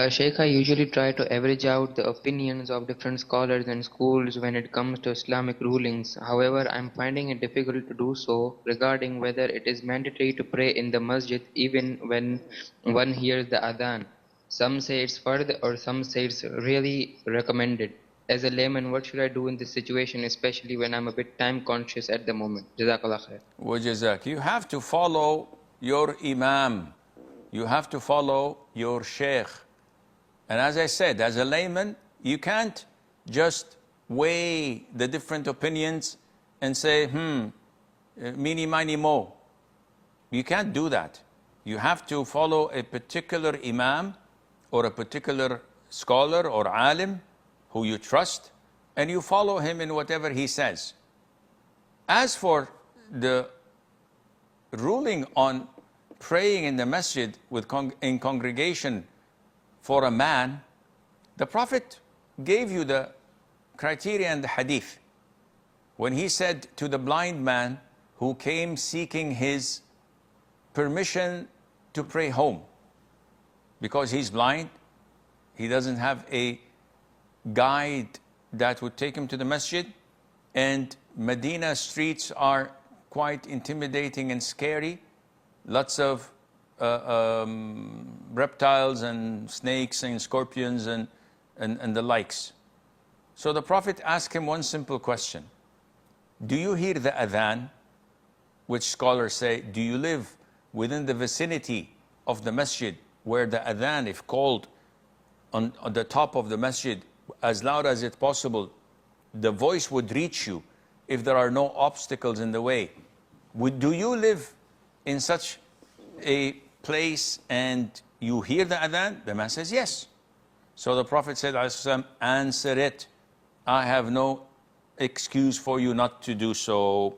Sheikh, I usually try to average out the opinions of different scholars and schools when it comes to Islamic rulings. However, I'm finding it difficult to do so regarding whether it is mandatory to pray in the masjid even when one hears the adhan. Some say it's fard or some say it's really recommended. As a layman, what should I do in this situation, especially when I'm a bit time conscious at the moment? Jazakallah khair. Wajazak. You have to follow your imam. You have to follow your sheikh. And as I said, as a layman, you can't just weigh the different opinions and say, meeny, miny, mo. You can't do that. You have to follow a particular imam or a particular scholar or alim who you trust, and you follow him in whatever he says. As for the ruling on praying in the masjid in congregation for a man, the Prophet gave you the criteria in the hadith when he said to the blind man who came seeking his permission to pray home because he's blind, he doesn't have a guide that would take him to the masjid, and Medina streets are quite intimidating and scary, lots of reptiles and snakes and scorpions and the likes. So the Prophet asked him one simple question: do you hear the adhan? Which scholars say, do you live within the vicinity of the masjid where the adhan, if called on the top of the masjid as loud as it's possible, the voice would reach you if there are no obstacles in the way? Do you live in such a place and you hear the adhan? The man says yes. So the Prophet said, answer it. I have no excuse for you not to do so.